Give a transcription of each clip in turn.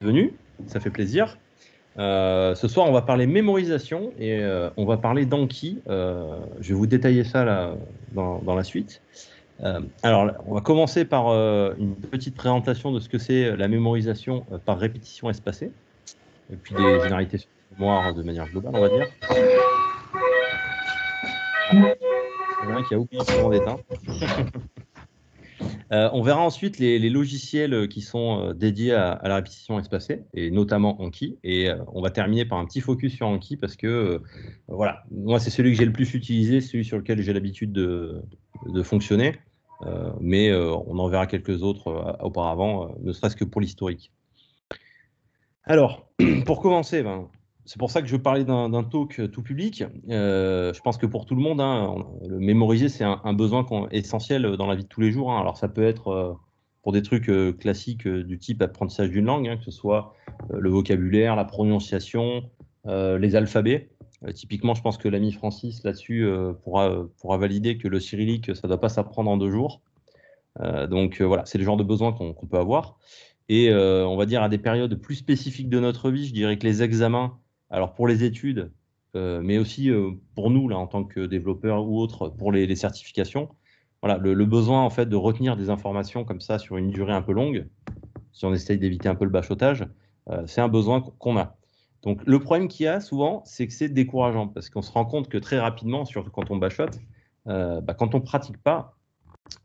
venu, ça fait plaisir. Ce soir, on va parler mémorisation et on va parler d'Anki. Je vais vous détailler ça là, dans la suite. Alors, on va commencer par une petite présentation de ce que c'est la mémorisation par répétition espacée, et puis des généralités sur la mémoire de manière globale, on va dire. Il y en a un qui a oublié son d'éteindre. On verra ensuite les logiciels qui sont dédiés à la répétition espacée, et notamment Anki. Et on va terminer par un petit focus sur Anki parce que, voilà, moi, c'est celui que j'ai le plus utilisé, celui sur lequel j'ai l'habitude de fonctionner. Mais on en verra quelques autres auparavant, ne serait-ce que pour l'historique. Alors, pour commencer, c'est pour ça que je parlais d'un talk tout public. Je pense que pour tout le monde, le mémoriser, c'est un besoin essentiel dans la vie de tous les jours. Alors, ça peut être pour des trucs classiques du type apprentissage d'une langue, que ce soit le vocabulaire, la prononciation, les alphabets. Typiquement, je pense que l'ami Francis, là-dessus, pourra valider que le cyrillique, ça ne doit pas s'apprendre en 2 jours. Donc, voilà, c'est le genre de besoin qu'on peut avoir. Et on va dire à des périodes plus spécifiques de notre vie, je dirais que les examens, alors pour les études, mais aussi pour nous, là, en tant que développeurs ou autres, pour les certifications, voilà, le besoin en fait de retenir des informations comme ça sur une durée un peu longue, si on essaye d'éviter un peu le bachotage, c'est un besoin qu'on a. Donc le problème qu'il y a souvent, c'est que c'est décourageant, parce qu'on se rend compte que très rapidement, surtout quand on bachote, quand on ne pratique pas,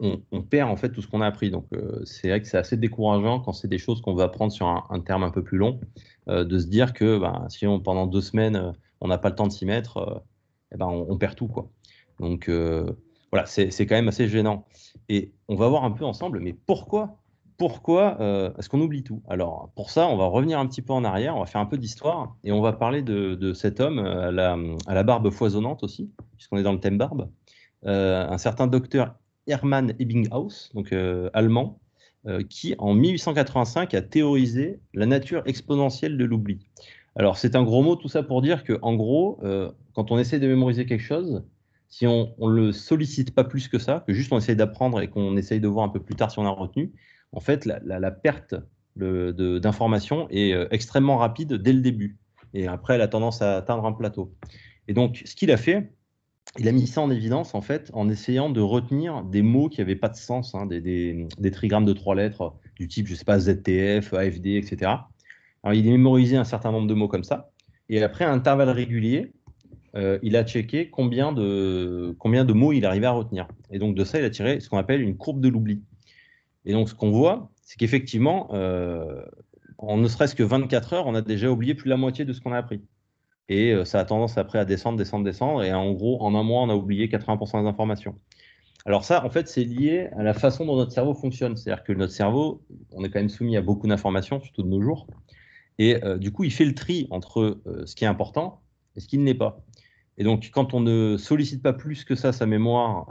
on perd en fait tout ce qu'on a appris. Donc c'est vrai que c'est assez décourageant quand c'est des choses qu'on veut apprendre sur un terme un peu plus long, de se dire que si pendant 2 semaines, on n'a pas le temps de s'y mettre, on perd tout, quoi. Donc voilà, c'est quand même assez gênant. Et on va voir un peu ensemble, mais pourquoi est-ce qu'on oublie tout? Alors pour ça, on va revenir un petit peu en arrière, on va faire un peu d'histoire, et on va parler de cet homme à la barbe foisonnante aussi, puisqu'on est dans le thème barbe, un certain docteur Hermann Ebbinghaus, donc allemand, qui en 1885 a théorisé la nature exponentielle de l'oubli. Alors c'est un gros mot, tout ça pour dire que en gros, quand on essaie de mémoriser quelque chose, si on ne le sollicite pas plus que ça, que juste on essaye d'apprendre et qu'on essaye de voir un peu plus tard si on a retenu, en fait la perte d'informations est extrêmement rapide dès le début. Et après, elle a tendance à atteindre un plateau. Et donc, ce qu'il a fait, il a mis ça en évidence en fait en essayant de retenir des mots qui n'avaient pas de sens, des trigrammes de 3 lettres du type, je sais pas, ZTF, AFD, etc. Alors il a mémorisé un certain nombre de mots comme ça, et après à intervalles réguliers, il a checké combien de mots il arrivait à retenir. Et donc de ça, il a tiré ce qu'on appelle une courbe de l'oubli. Et donc ce qu'on voit, c'est qu'effectivement, en ne serait-ce que 24 heures, on a déjà oublié plus de la moitié de ce qu'on a appris. Et ça a tendance après à descendre. Et en gros, en un mois, on a oublié 80% des informations. Alors ça, en fait, c'est lié à la façon dont notre cerveau fonctionne. C'est-à-dire que notre cerveau, on est quand même soumis à beaucoup d'informations, surtout de nos jours. Et du coup, il fait le tri entre ce qui est important et ce qui ne l'est pas. Et donc, quand on ne sollicite pas plus que ça sa mémoire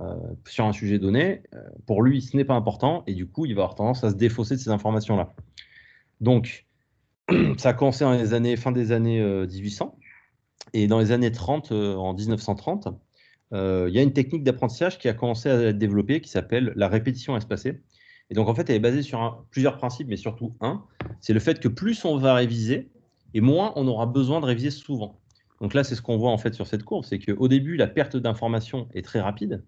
sur un sujet donné, pour lui, ce n'est pas important. Et du coup, il va avoir tendance à se défausser de ces informations-là. Donc, ça a commencé dans les fin des années 1800. Et dans les années 30, en 1930, il y a une technique d'apprentissage qui a commencé à être développée qui s'appelle la répétition espacée. Et donc, en fait, elle est basée sur plusieurs principes, mais surtout un, c'est le fait que plus on va réviser, et moins on aura besoin de réviser souvent. Donc là, c'est ce qu'on voit en fait sur cette courbe, c'est qu'au début, la perte d'information est très rapide,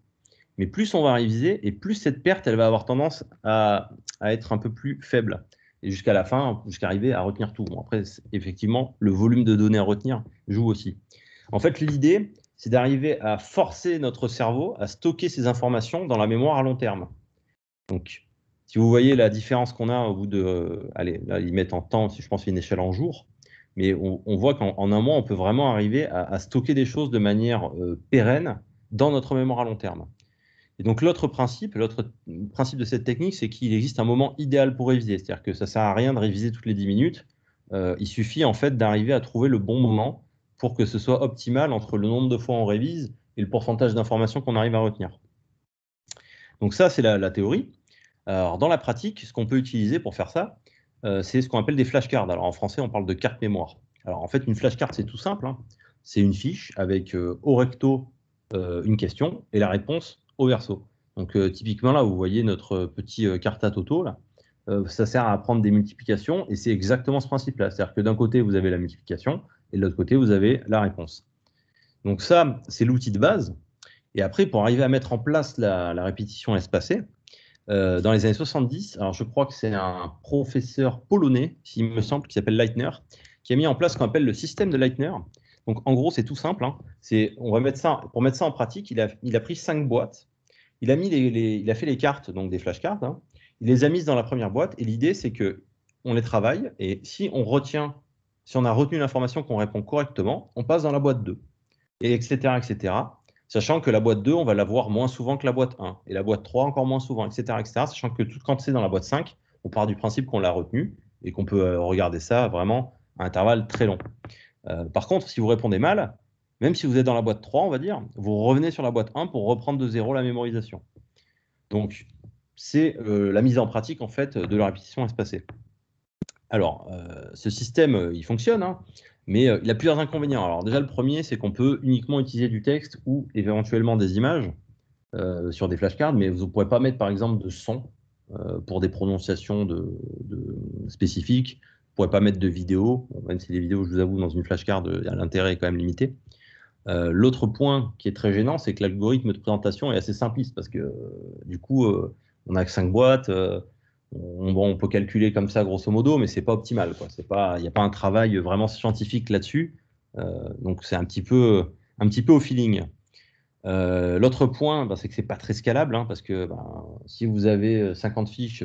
mais plus on va réviser, et plus cette perte, elle va avoir tendance à être un peu plus faible. Et jusqu'à la fin, jusqu'à arriver à retenir tout. Bon, après, effectivement, le volume de données à retenir joue aussi. En fait, l'idée, c'est d'arriver à forcer notre cerveau à stocker ces informations dans la mémoire à long terme. Donc, si vous voyez la différence qu'on a au bout de... allez, là, ils mettent en temps, je pense, une échelle en jours, mais on voit qu'en un mois, on peut vraiment arriver à stocker des choses de manière pérenne dans notre mémoire à long terme. Et donc l'autre principe de cette technique, c'est qu'il existe un moment idéal pour réviser. C'est-à-dire que ça ne sert à rien de réviser toutes les 10 minutes. Il suffit en fait d'arriver à trouver le bon moment pour que ce soit optimal entre le nombre de fois on révise et le pourcentage d'informations qu'on arrive à retenir. Donc ça, c'est la théorie. Alors dans la pratique, ce qu'on peut utiliser pour faire ça, c'est ce qu'on appelle des flashcards. Alors en français, on parle de carte mémoire. Alors en fait, une flashcard, c'est tout simple. C'est une fiche avec au recto une question et la réponse au verso. Donc typiquement là, vous voyez notre petit carta toto là. ça sert à apprendre des multiplications, et c'est exactement ce principe-là. C'est-à-dire que d'un côté, vous avez la multiplication, et de l'autre côté, vous avez la réponse. Donc ça, c'est l'outil de base. Et après, pour arriver à mettre en place la répétition espacée, dans les années 70, alors je crois que c'est un professeur polonais, s'il me semble, qui s'appelle Leitner, qui a mis en place ce qu'on appelle le système de Leitner. Donc en gros, c'est tout simple, hein. On va mettre ça, pour mettre ça en pratique, il a pris 5 boîtes, il a fait les cartes, donc des flashcards, hein. Il les a mises dans la première boîte, et l'idée, c'est que on les travaille, et si on a retenu l'information qu'on répond correctement, on passe dans la boîte 2, et etc., etc. Sachant que la boîte 2, on va la voir moins souvent que la boîte 1, et la boîte 3 encore moins souvent, etc., etc. Sachant que quand c'est dans la boîte 5, on part du principe qu'on l'a retenu, et qu'on peut regarder ça vraiment à intervalles très longs. Par contre, si vous répondez mal, même si vous êtes dans la boîte 3, on va dire, vous revenez sur la boîte 1 pour reprendre de zéro la mémorisation. Donc, c'est la mise en pratique en fait de la répétition espacée. Alors, ce système, il fonctionne, hein, mais il a plusieurs inconvénients. Alors déjà, le premier, c'est qu'on peut uniquement utiliser du texte ou éventuellement des images sur des flashcards, mais vous ne pourrez pas mettre par exemple de son pour des prononciations spécifiques. Vous ne pourrez pas mettre de vidéo, bon, même si les vidéos, je vous avoue, dans une flashcard, l'intérêt est quand même limité. L'autre point qui est très gênant, c'est que l'algorithme de présentation est assez simpliste parce que du coup, on n'a que 5 boîtes, on peut calculer comme ça grosso modo, mais c'est pas optimal, quoi. Il n'y a pas un travail vraiment scientifique là-dessus, donc c'est un petit peu au feeling. L'autre point, c'est que c'est pas très scalable, hein, parce que si vous avez 50 fiches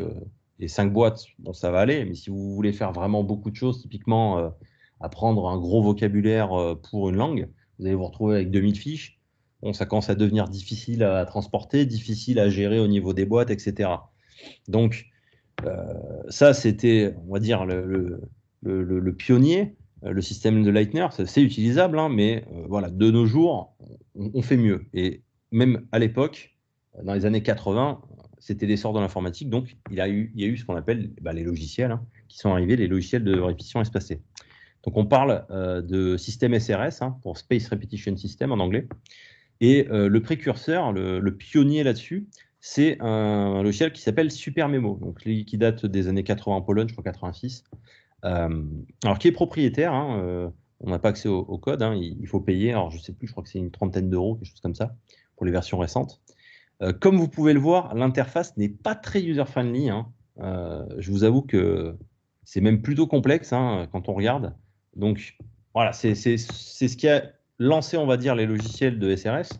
et 5 boîtes, bon, ça va aller, mais si vous voulez faire vraiment beaucoup de choses, typiquement apprendre un gros vocabulaire pour une langue, vous allez vous retrouver avec 2000 fiches. Bon, ça commence à devenir difficile à transporter, difficile à gérer au niveau des boîtes, etc. Donc, ça, c'était, on va dire, le pionnier, le système de Leitner. C'est utilisable, hein, mais voilà, de nos jours, on fait mieux. Et même à l'époque, dans les années 80, c'était l'essor de l'informatique. Donc, il y a eu ce qu'on appelle les logiciels, hein, qui sont arrivés, les logiciels de répétition espacée. Donc, on parle de système SRS, hein, pour Space Repetition System en anglais. Et le précurseur, le pionnier là-dessus, c'est un logiciel qui s'appelle SuperMemo, donc qui date des années 80 en Pologne, je crois 86. Alors, qui est propriétaire, hein, on n'a pas accès au code, hein, il faut payer, alors je ne sais plus, je crois que c'est une trentaine d'euros, quelque chose comme ça, pour les versions récentes. Comme vous pouvez le voir, l'interface n'est pas très user-friendly, hein. Je vous avoue que c'est même plutôt complexe, hein, quand on regarde. Donc, voilà, c'est ce qui a lancé, on va dire, les logiciels de SRS.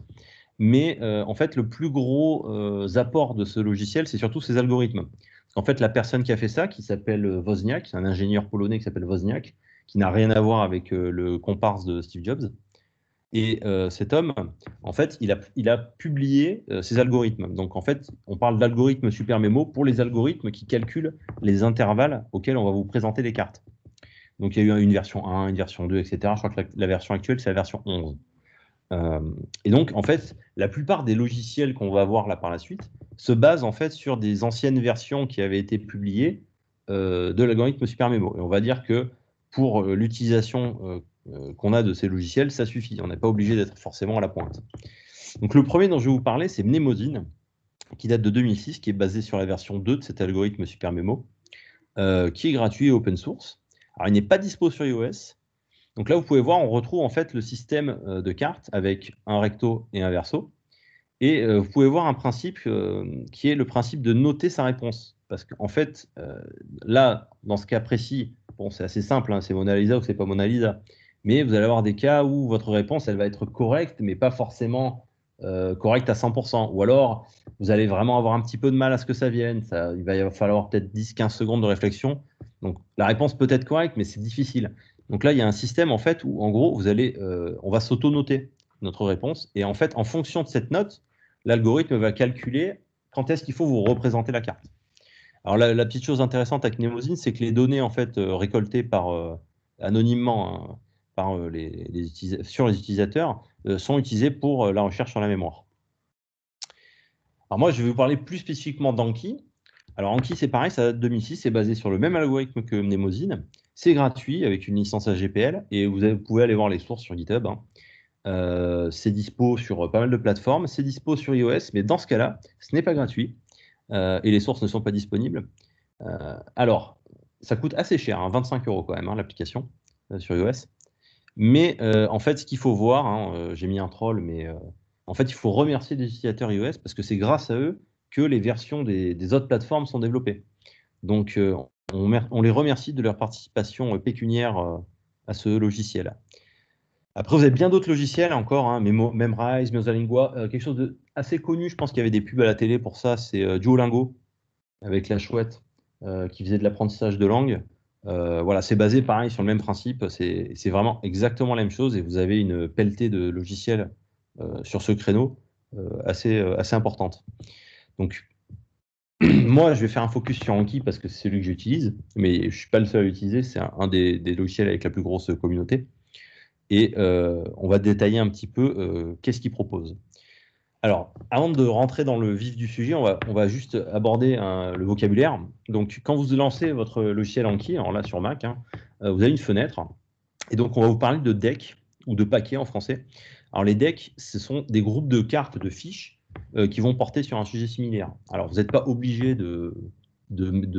Mais en fait, le plus gros apport de ce logiciel, c'est surtout ses algorithmes. En fait, la personne qui a fait ça, qui s'appelle Wozniak, c'est un ingénieur polonais qui s'appelle Wozniak, qui n'a rien à voir avec le comparse de Steve Jobs. Et cet homme, en fait, il a publié ses algorithmes. Donc, en fait, on parle d'algorithmes SuperMemo pour les algorithmes qui calculent les intervalles auxquels on va vous présenter les cartes. Donc, il y a eu une version 1, une version 2, etc. Je crois que la version actuelle, c'est la version 11. Et donc, en fait, la plupart des logiciels qu'on va voir là par la suite se basent en fait sur des anciennes versions qui avaient été publiées de l'algorithme SuperMemo. Et on va dire que pour l'utilisation qu'on a de ces logiciels, ça suffit. On n'est pas obligé d'être forcément à la pointe. Donc, le premier dont je vais vous parler, c'est Mnemosine, qui date de 2006, qui est basé sur la version 2 de cet algorithme SuperMemo, qui est gratuit et open source. Alors, il n'est pas dispo sur iOS. Donc là, vous pouvez voir, on retrouve en fait le système de cartes avec un recto et un verso. Et vous pouvez voir un principe qui est le principe de noter sa réponse. Parce qu'en fait, là, dans ce cas précis, bon, c'est assez simple, hein, c'est Mona Lisa ou c'est pas Mona Lisa. Mais vous allez avoir des cas où votre réponse, elle va être correcte, mais pas forcément correcte à 100%. Ou alors, vous allez vraiment avoir un petit peu de mal à ce que ça vienne. Il va falloir peut-être 10-15 secondes de réflexion. Donc, la réponse peut être correcte, mais c'est difficile. Donc là, il y a un système en fait où, en gros, on va s'auto-noter notre réponse. Et en fait, en fonction de cette note, l'algorithme va calculer quand est-ce qu'il faut vous représenter la carte. Alors la petite chose intéressante avec Mnemosine, c'est que les données en fait récoltées anonymement, hein, par sur les utilisateurs sont utilisées pour la recherche sur la mémoire. Alors moi, je vais vous parler plus spécifiquement d'Anki. Alors Anki, c'est pareil, ça date de 2006, c'est basé sur le même algorithme que Mnemosine. C'est gratuit avec une licence HGPL et vous pouvez aller voir les sources sur GitHub, hein. C'est dispo sur pas mal de plateformes, c'est dispo sur iOS, mais dans ce cas-là, ce n'est pas gratuit et les sources ne sont pas disponibles. Alors, ça coûte assez cher, hein, 25 € quand même, hein, l'application sur iOS. Mais en fait, ce qu'il faut voir, hein, j'ai mis un troll, mais en fait, il faut remercier les utilisateurs iOS parce que c'est grâce à eux que les versions des autres plateformes sont développées. Donc, on les remercie de leur participation pécuniaire à ce logiciel. Après, vous avez bien d'autres logiciels encore, hein, Memrise, Meozalingua, quelque chose de assez connu, je pense qu'il y avait des pubs à la télé pour ça, c'est Duolingo, avec la chouette, qui faisait de l'apprentissage de langue. Voilà, c'est basé pareil sur le même principe, c'est vraiment exactement la même chose et vous avez une pelletée de logiciels sur ce créneau assez importante. Donc, moi, je vais faire un focus sur Anki parce que c'est celui que j'utilise, mais je ne suis pas le seul à l'utiliser, c'est un des logiciels avec la plus grosse communauté. Et on va détailler un petit peu qu'est-ce qu'il propose. Alors, avant de rentrer dans le vif du sujet, on va juste aborder le vocabulaire. Donc, quand vous lancez votre logiciel Anki, alors là sur Mac, hein, vous avez une fenêtre. Et donc, on va vous parler de decks ou de paquets en français. Alors, les decks, ce sont des groupes de cartes, de fiches qui vont porter sur un sujet similaire. Alors, vous n'êtes pas obligé de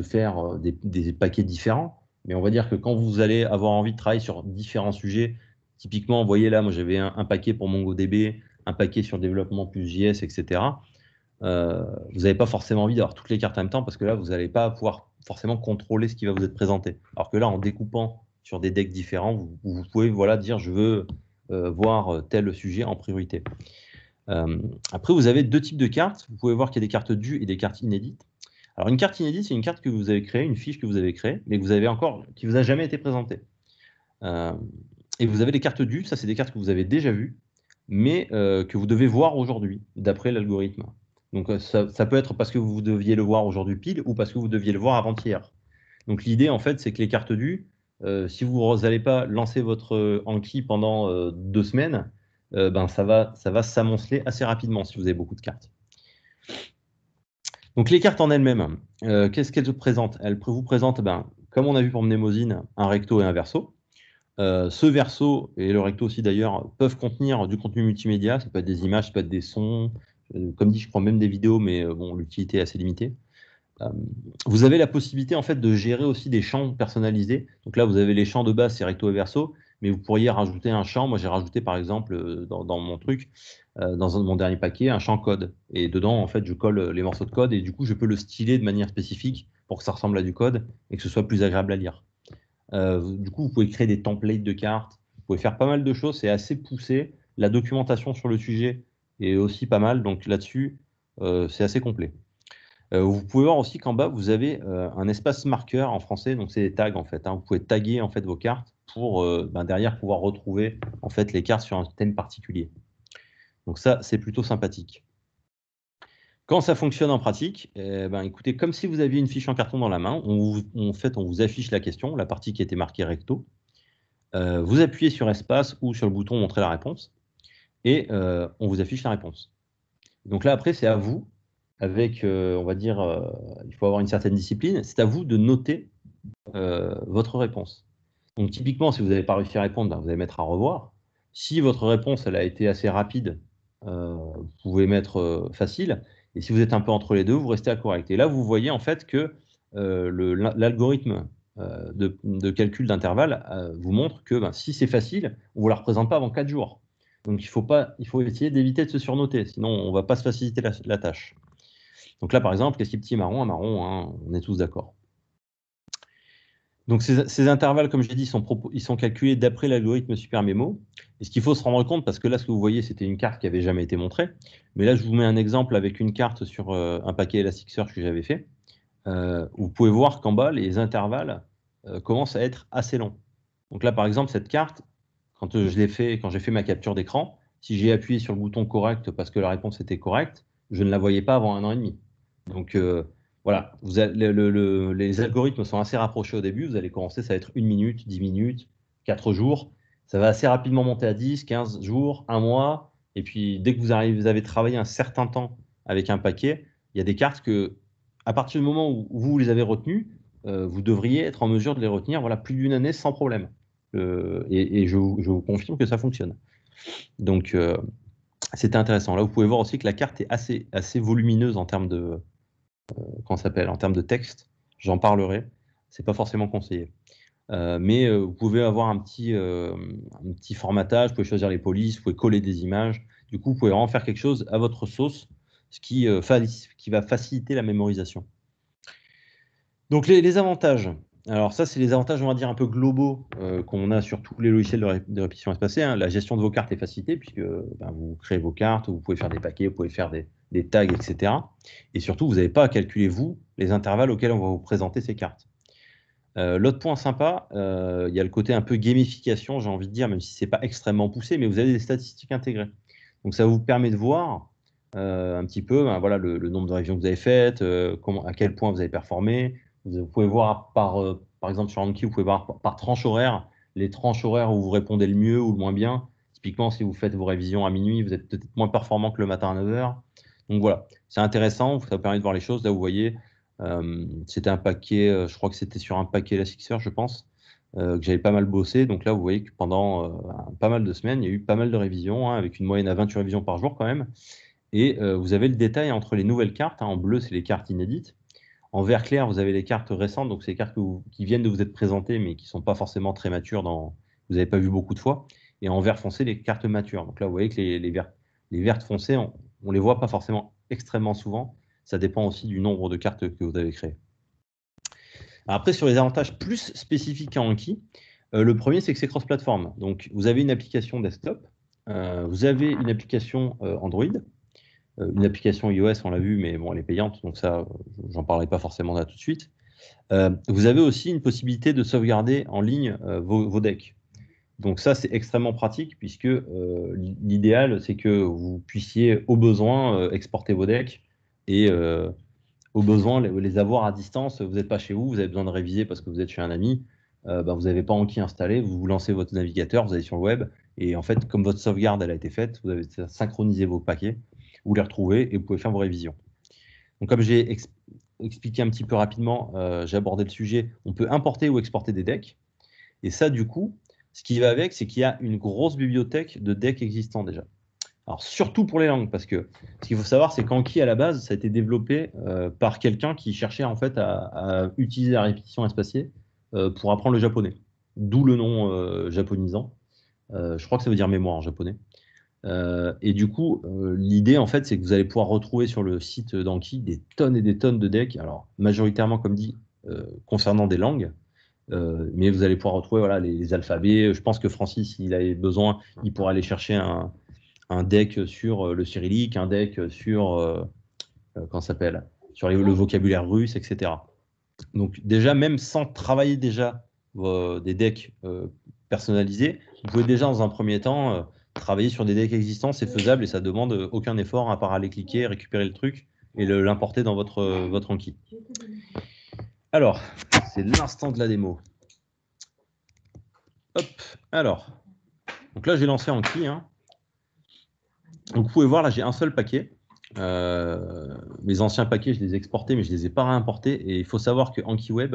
faire des paquets différents, mais on va dire que quand vous allez avoir envie de travailler sur différents sujets, typiquement, vous voyez là, moi j'avais un paquet pour MongoDB, un paquet sur développement plus JS, etc. Vous n'avez pas forcément envie d'avoir toutes les cartes en même temps parce que là, vous n'allez pas pouvoir forcément contrôler ce qui va vous être présenté. Alors que là, en découpant sur des decks différents, vous pouvez voilà, dire je veux voir tel sujet en priorité. Après, vous avez deux types de cartes. Vous pouvez voir qu'il y a des cartes dues et des cartes inédites. Alors, une carte inédite, c'est une carte que vous avez créée, une fiche que vous avez créée, mais que vous avez qui vous a jamais été présentée. Et vous avez les cartes dues, ça c'est des cartes que vous avez déjà vues, mais que vous devez voir aujourd'hui, d'après l'algorithme. Donc ça peut être parce que vous deviez le voir aujourd'hui pile, ou parce que vous deviez le voir avant-hier. Donc l'idée, en fait, c'est que les cartes dues, si vous n'allez pas lancer votre Anki pendant 2 semaines, ben, ça va s'amonceler assez rapidement si vous avez beaucoup de cartes. Donc les cartes en elles-mêmes, qu'est-ce qu'elles présentent? Elles vous présentent, ben, comme on a vu pour Mnemosine, un recto et un verso. Ce verso, et le recto aussi d'ailleurs, peuvent contenir du contenu multimédia, ça peut être des images, ça peut être des sons, comme dit, je prends même des vidéos, mais bon, l'utilité est assez limitée. Vous avez la possibilité en fait de gérer aussi des champs personnalisés. Donc là, vous avez les champs de base, c'est recto et verso, mais vous pourriez rajouter un champ. Moi, j'ai rajouté par exemple dans mon truc, dans mon dernier paquet, un champ code. Et dedans, en fait, je colle les morceaux de code et du coup, je peux le styler de manière spécifique pour que ça ressemble à du code et que ce soit plus agréable à lire. Du coup, vous pouvez créer des templates de cartes, vous pouvez faire pas mal de choses, c'est assez poussé. La documentation sur le sujet est aussi pas mal, donc là-dessus, c'est assez complet. Vous pouvez voir aussi qu'en bas, vous avez un espace marqueur en français, donc c'est des tags en fait, hein. Vous pouvez taguer en fait vos cartes pour derrière pouvoir retrouver en fait les cartes sur un thème particulier. Donc ça, c'est plutôt sympathique. Quand ça fonctionne en pratique, écoutez, comme si vous aviez une fiche en carton dans la main, on vous affiche la question, la partie qui était marquée recto. Vous appuyez sur espace ou sur le bouton montrer la réponse et on vous affiche la réponse. Donc là, après, c'est à vous, avec, on va dire, il faut avoir une certaine discipline, c'est à vous de noter votre réponse. Donc typiquement, si vous n'avez pas réussi à répondre, vous allez mettre à revoir. Si votre réponse elle a été assez rapide, vous pouvez mettre facile. Et si vous êtes un peu entre les deux, vous restez à correct. Et là, vous voyez en fait que l'algorithme de calcul d'intervalle vous montre que si c'est facile, on ne vous la représente pas avant 4 jours. Donc il faut essayer d'éviter de se surnoter, sinon on ne va pas se faciliter la tâche. Donc là, par exemple, qu'est-ce qui est petit marron? Un marron, hein, on est tous d'accord. Donc ces intervalles, comme je l'ai dit, ils sont calculés d'après l'algorithme SuperMemo. Et ce qu'il faut se rendre compte, parce que là, ce que vous voyez, c'était une carte qui n'avait jamais été montrée. Mais là, je vous mets un exemple avec une carte sur un paquet Elasticsearch que j'avais fait. Vous pouvez voir qu'en bas, les intervalles commencent à être assez longs. Donc là, par exemple, cette carte, quand j'ai fait ma capture d'écran, si j'ai appuyé sur le bouton correct parce que la réponse était correcte, je ne la voyais pas avant 1 an et demi. Donc voilà, les algorithmes sont assez rapprochés au début. Vous allez commencer, ça va être 1 minute, 10 minutes, 4 jours. Ça va assez rapidement monter à 10, 15 jours, 1 mois. Et puis dès que vous avez travaillé un certain temps avec un paquet, il y a des cartes que, à partir du moment où vous les avez retenues, vous devriez être en mesure de les retenir voilà, plus d'1 année sans problème. Et je vous confirme que ça fonctionne. Donc, c'était intéressant. Là, vous pouvez voir aussi que la carte est assez volumineuse en termes de, en termes de texte. j'en parlerai. C'est pas forcément conseillé. Mais vous pouvez avoir un petit formatage, vous pouvez choisir les polices, vous pouvez coller des images. Du coup, vous pouvez vraiment faire quelque chose à votre sauce, ce qui va faciliter la mémorisation. Donc, les avantages. Alors ça, c'est les avantages, on va dire, un peu globaux qu'on a sur tous les logiciels de répétition espacée. Hein. La gestion de vos cartes est facilitée puisque vous créez vos cartes, vous pouvez faire des paquets, vous pouvez faire des tags, etc. Et surtout, vous n'avez pas à calculer, vous, les intervalles auxquels on va vous présenter ces cartes. L'autre point sympa, il y a le côté un peu gamification, j'ai envie de dire, même si ce n'est pas extrêmement poussé, mais vous avez des statistiques intégrées. Donc ça vous permet de voir un petit peu voilà, le nombre de révisions que vous avez faites, à quel point vous avez performé. Vous pouvez voir par exemple sur Anki, vous pouvez voir par tranche horaire, les tranches horaires où vous répondez le mieux ou le moins bien. Typiquement, si vous faites vos révisions à minuit, vous êtes peut-être moins performant que le matin à 9 h. Donc voilà, c'est intéressant, ça vous permet de voir les choses. Là, vous voyez, c'était un paquet, je crois que c'était sur un paquet Elasticsearch, je pense, que j'avais pas mal bossé. Donc là, vous voyez que pendant pas mal de semaines, il y a eu pas mal de révisions, hein, avec une moyenne à 28 révisions par jour quand même. Et vous avez le détail entre les nouvelles cartes. Hein. En bleu, c'est les cartes inédites. En vert clair, vous avez les cartes récentes, donc c'est les cartes qui viennent de vous être présentées, mais qui ne sont pas forcément très matures, vous n'avez pas vu beaucoup de fois. Et en vert foncé, les cartes matures. Donc là, vous voyez que les vertes foncées, on ne les voit pas forcément extrêmement souvent. Ça dépend aussi du nombre de cartes que vous avez créées. Après, sur les avantages plus spécifiques à Anki, le premier, c'est que c'est cross-platform. Donc, vous avez une application desktop, vous avez une application Android, une application iOS, on l'a vu, mais bon, elle est payante, donc ça, j'en parlerai pas forcément là tout de suite. Vous avez aussi une possibilité de sauvegarder en ligne vos decks. Donc ça, c'est extrêmement pratique, puisque l'idéal, c'est que vous puissiez, au besoin, exporter vos decks et au besoin les avoir à distance. Vous n'êtes pas chez vous, vous avez besoin de réviser parce que vous êtes chez un ami, vous n'avez pas Anki installé, vous lancez votre navigateur, vous allez sur le web, et en fait, comme votre sauvegarde elle a été faite, vous avez synchronisé vos paquets, vous les retrouvez et vous pouvez faire vos révisions. Donc comme j'ai expliqué un petit peu rapidement, j'ai abordé le sujet, on peut importer ou exporter des decks, et ça du coup, ce qui va avec, c'est qu'il y a une grosse bibliothèque de decks existants déjà. Alors, surtout pour les langues, parce que ce qu'il faut savoir, c'est qu'Anki, à la base, ça a été développé par quelqu'un qui cherchait en fait à utiliser la répétition espacée pour apprendre le japonais. D'où le nom japonisant. Je crois que ça veut dire mémoire en japonais. Et du coup, l'idée, en fait, c'est que vous allez pouvoir retrouver sur le site d'Anki des tonnes et des tonnes de decks. Alors, majoritairement, comme dit, concernant des langues. Mais vous allez pouvoir retrouver voilà, les alphabets. Je pense que Francis, s'il avait besoin, il pourra aller chercher un deck sur le cyrillique, un deck sur, comment ça s'appelle, sur le vocabulaire russe, etc. Donc déjà, même sans travailler déjà des decks personnalisés, vous pouvez déjà dans un premier temps travailler sur des decks existants, c'est faisable et ça demande aucun effort à part aller cliquer, récupérer le truc et l'importer dans votre Anki. Alors, c'est l'instant de la démo. Hop, alors, donc là j'ai lancé Anki, hein. Donc vous pouvez voir, là j'ai un seul paquet. Mes anciens paquets, je les ai exportés, mais je ne les ai pas réimportés. Et il faut savoir que Anki Web,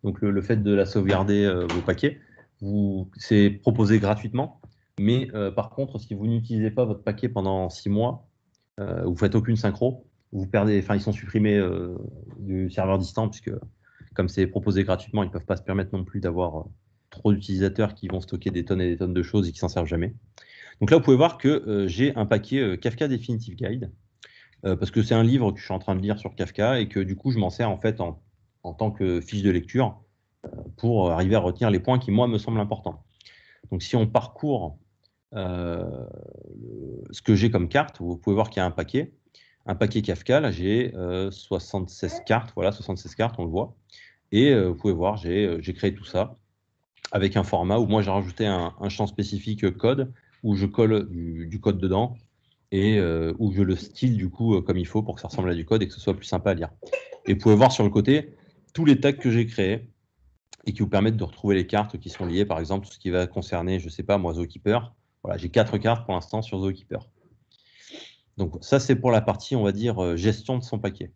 donc le fait de la sauvegarder vos paquets, c'est proposé gratuitement. Mais par contre, si vous n'utilisez pas votre paquet pendant 6 mois, vous ne faites aucune synchro, vous perdez, enfin ils sont supprimés du serveur distant, puisque comme c'est proposé gratuitement, ils ne peuvent pas se permettre non plus d'avoir trop d'utilisateurs qui vont stocker des tonnes et des tonnes de choses et qui s'en servent jamais. Donc là, vous pouvez voir que j'ai un paquet Kafka Definitive Guide, parce que c'est un livre que je suis en train de lire sur Kafka et que du coup, je m'en sers en fait en tant que fiche de lecture pour arriver à retenir les points qui, moi, me semblent importants. Donc si on parcourt ce que j'ai comme carte, vous pouvez voir qu'il y a un paquet Kafka, là j'ai 76 cartes, voilà, 76 cartes, on le voit. Et vous pouvez voir, j'ai créé tout ça avec un format où moi j'ai rajouté un champ spécifique code, où je colle du code dedans et où je le style du coup comme il faut pour que ça ressemble à du code et que ce soit plus sympa à lire. Et vous pouvez voir sur le côté tous les tags que j'ai créés et qui vous permettent de retrouver les cartes qui sont liées, par exemple, tout ce qui va concerner, je ne sais pas, moi, Zookeeper. Voilà, j'ai 4 cartes pour l'instant sur Zookeeper. Donc ça, c'est pour la partie, on va dire, gestion de son paquet.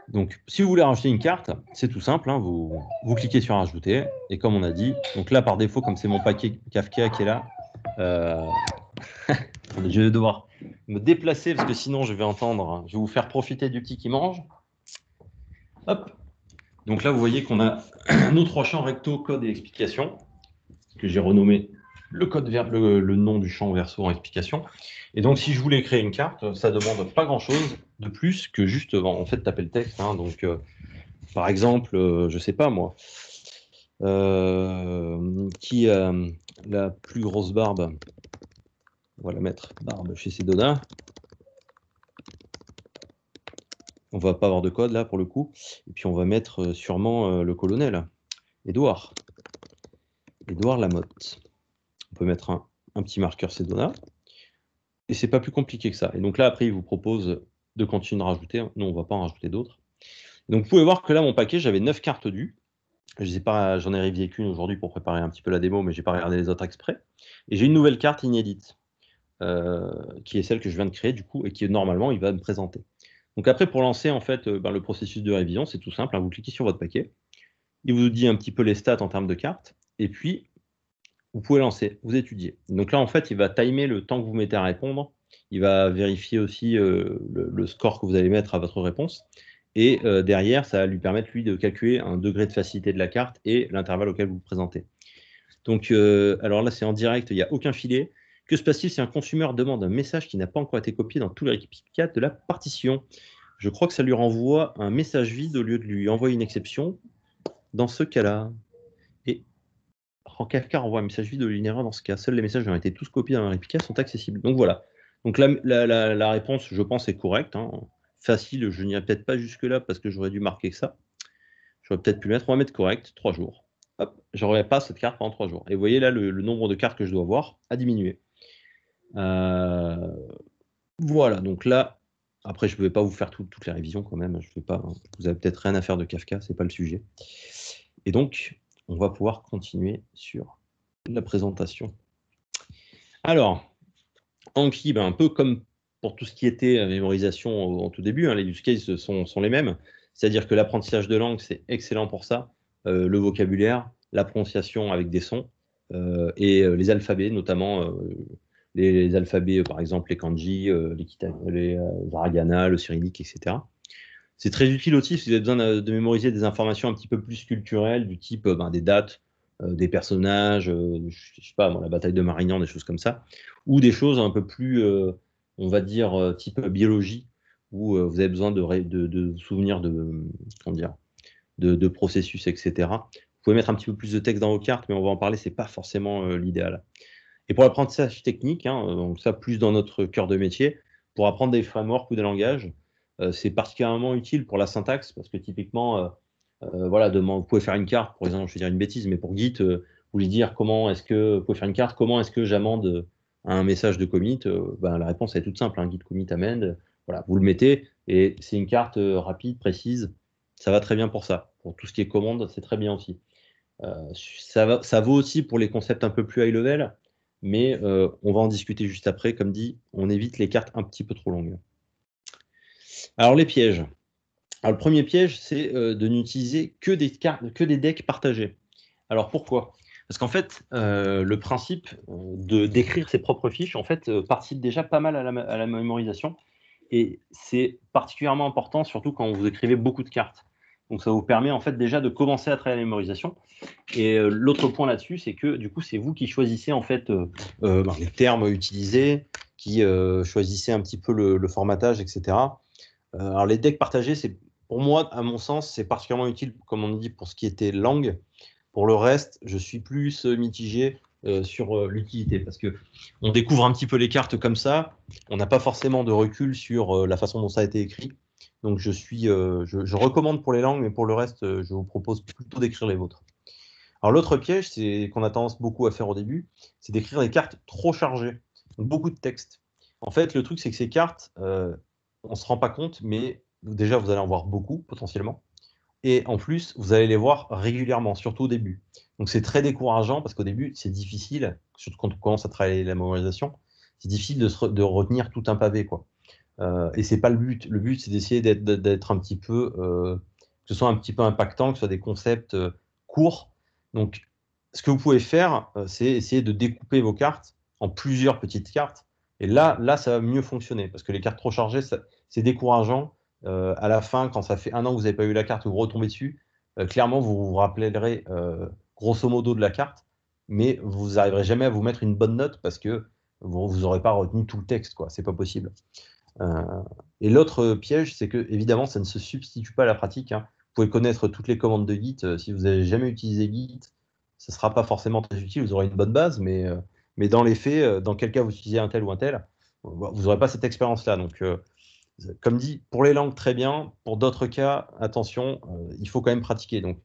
Donc, si vous voulez rajouter une carte, c'est tout simple, hein, vous cliquez sur Ajouter, et comme on a dit, donc là, par défaut, comme c'est mon paquet Kafka qui est là, je vais devoir me déplacer parce que sinon je vais entendre, je vais vous faire profiter du petit qui mange. Hop. Donc là, vous voyez qu'on a nos 3 champs recto, code et explication, que j'ai renommé le nom du champ verso en explication. Et donc, si je voulais créer une carte, ça ne demande pas grand-chose de plus que juste en fait taper le texte. Hein. Donc, par exemple, je ne sais pas moi, qui a la plus grosse barbe? On va la mettre barbe chez Sedona. On va pas avoir de code là pour le coup. Et puis on va mettre sûrement le colonel, Édouard Lamotte. On peut mettre un petit marqueur Sedona. Et c'est pas plus compliqué que ça. Et donc là, après, il vous propose de continuer de rajouter. Nous, on ne va pas en rajouter d'autres. Donc vous pouvez voir que là, mon paquet, j'avais 9 cartes dues. J'en ai révisé qu'une aujourd'hui pour préparer un petit peu la démo, mais je n'ai pas regardé les autres exprès. Et j'ai une nouvelle carte inédite, qui est celle que je viens de créer, du coup, et qui, normalement, il va me présenter. Donc après, pour lancer, en fait, le processus de révision, c'est tout simple. Hein, vous cliquez sur votre paquet. Il vous dit un petit peu les stats en termes de cartes. Et puis, vous pouvez lancer, vous étudiez. Donc là, en fait, il va timer le temps que vous mettez à répondre. Il va vérifier aussi le score que vous allez mettre à votre réponse. Et derrière, ça va lui permettre, lui, de calculer un degré de facilité de la carte et l'intervalle auquel vous vous présentez. Donc, alors là, c'est en direct, il n'y a aucun filet. Que se passe-t-il si un consommateur demande un message qui n'a pas encore été copié dans tous les récipient de la partition? Je crois que ça lui renvoie un message vide au lieu de lui envoyer une exception dans ce cas-là. Et Kafka renvoie un message vide ou une erreur dans ce cas. Seuls les messages qui ont été tous copiés dans la réplica sont accessibles. Donc voilà. Donc la réponse, je pense, est correcte. Hein. Facile, je n'irai peut-être pas jusque-là parce que j'aurais dû marquer que ça. J'aurais peut-être pu le mettre. On va mettre correct, 3 jours. Hop, j'aurais pas cette carte pendant 3 jours. Et vous voyez là, le nombre de cartes que je dois avoir a diminué. Voilà, donc là, après, je ne vais pas vous faire toutes les révisions quand même. Je vais pas, vous avez peut-être rien à faire de Kafka, c'est pas le sujet. Et donc, on va pouvoir continuer sur la présentation. Alors, Anki, un peu comme pour tout ce qui était mémorisation en tout début, hein, les use cases sont les mêmes. C'est-à-dire que l'apprentissage de langue, c'est excellent pour ça. Le vocabulaire, la prononciation avec des sons et les alphabets, notamment les alphabets, par exemple les kanji, les hiragana, le cyrillique, etc. C'est très utile aussi si vous avez besoin de mémoriser des informations un petit peu plus culturelles, du type des dates, des personnages, je sais pas, la bataille de Marignan, des choses comme ça, ou des choses un peu plus, on va dire, type biologie, où vous avez besoin de vous souvenir comment dire, de processus, etc. Vous pouvez mettre un petit peu plus de texte dans vos cartes, mais on va en parler, c'est pas forcément l'idéal. Et pour l'apprentissage technique, hein, donc ça plus dans notre cœur de métier, pour apprendre des frameworks ou des langages, c'est particulièrement utile pour la syntaxe, parce que typiquement, voilà, vous pouvez faire une carte, par exemple, je vais dire une bêtise, mais pour Git, vous voulez dire vous pouvez faire une carte, comment est-ce que j'amende un message de commit? La réponse est toute simple, hein, Git commit amend, voilà, vous le mettez, et c'est une carte rapide, précise, ça va très bien pour ça. Pour tout ce qui est commande, c'est très bien aussi. Ça vaut aussi pour les concepts un peu plus high level, mais on va en discuter juste après. Comme dit, on évite les cartes un petit peu trop longues. Alors les pièges. Alors le premier piège, c'est de n'utiliser que des decks partagés. Alors pourquoi? Parce qu'en fait, le principe d'écrire ses propres fiches, en fait, participe déjà pas mal à la mémorisation. Et c'est particulièrement important, surtout quand vous écrivez beaucoup de cartes. Donc ça vous permet en fait déjà de commencer à travailler la mémorisation. Et l'autre point là-dessus, c'est que du coup, c'est vous qui choisissez en fait les termes utilisés, qui choisissez un petit peu le formatage, etc. Alors les decks partagés, c'est pour moi, à mon sens, c'est particulièrement utile, comme on dit, pour ce qui était langue. Pour le reste, je suis plus mitigé sur l'utilité parce que on découvre un petit peu les cartes comme ça, on n'a pas forcément de recul sur la façon dont ça a été écrit. Donc je recommande pour les langues, mais pour le reste, je vous propose plutôt d'écrire les vôtres. Alors l'autre piège, c'est qu'on a tendance beaucoup à faire au début, c'est d'écrire des cartes trop chargées, donc beaucoup de texte. En fait, le truc, c'est que ces cartes, on ne se rend pas compte, mais déjà, vous allez en voir beaucoup potentiellement. Et en plus, vous allez les voir régulièrement, surtout au début. Donc c'est très décourageant parce qu'au début, c'est difficile, surtout quand on commence à travailler la mémorisation, c'est difficile de retenir tout un pavé, quoi. Et c'est pas le but. Le but, c'est d'essayer d'être un petit peu, que ce soit un petit peu impactant, que ce soit des concepts courts. Donc, ce que vous pouvez faire, c'est essayer de découper vos cartes en plusieurs petites cartes. Et là, ça va mieux fonctionner parce que les cartes trop chargées, c'est décourageant. À la fin, quand ça fait un an que vous n'avez pas eu la carte, vous retombez dessus. clairement, vous vous rappellerez grosso modo de la carte, mais vous n'arriverez jamais à vous mettre une bonne note parce que vous n'aurez pas retenu tout le texte, quoi. C'est pas possible. Euh, et l'autre piège, c'est que évidemment, ça ne se substitue pas à la pratique, hein. Vous pouvez connaître toutes les commandes de Git. Si vous n'avez jamais utilisé Git, ce ne sera pas forcément très utile. Vous aurez une bonne base, mais dans les faits, dans quel cas vous utilisez un tel ou un tel, vous n'aurez pas cette expérience-là. Donc, comme dit, pour les langues, très bien. Pour d'autres cas, attention, il faut quand même pratiquer. Donc,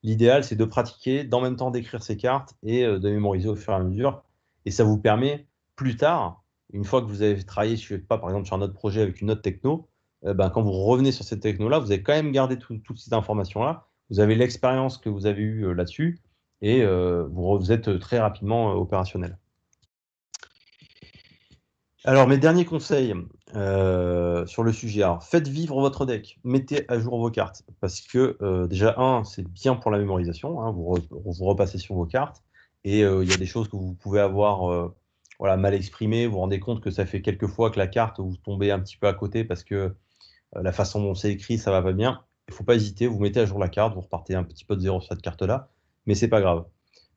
l'idéal, c'est de pratiquer, d'en même temps d'écrire ces cartes et de mémoriser au fur et à mesure. Et ça vous permet, plus tard, une fois que vous avez travaillé, je sais pas, par exemple, sur un autre projet avec une autre techno, quand vous revenez sur cette techno-là, vous avez quand même gardé toutes ces informations-là. Vous avez l'expérience que vous avez eue là-dessus et vous êtes très rapidement opérationnel. Alors, mes derniers conseils sur le sujet. Alors, faites vivre votre deck. Mettez à jour vos cartes. Parce que, déjà, c'est bien pour la mémorisation, hein, vous repassez sur vos cartes. Et il y a des choses que vous pouvez avoir voilà, mal exprimées. Vous vous rendez compte que ça fait quelques fois que la carte, vous tombez un petit peu à côté parce que la façon dont c'est écrit, ça va pas bien. Il ne faut pas hésiter. Vous mettez à jour la carte. Vous repartez un petit peu de zéro sur cette carte-là. Mais c'est pas grave.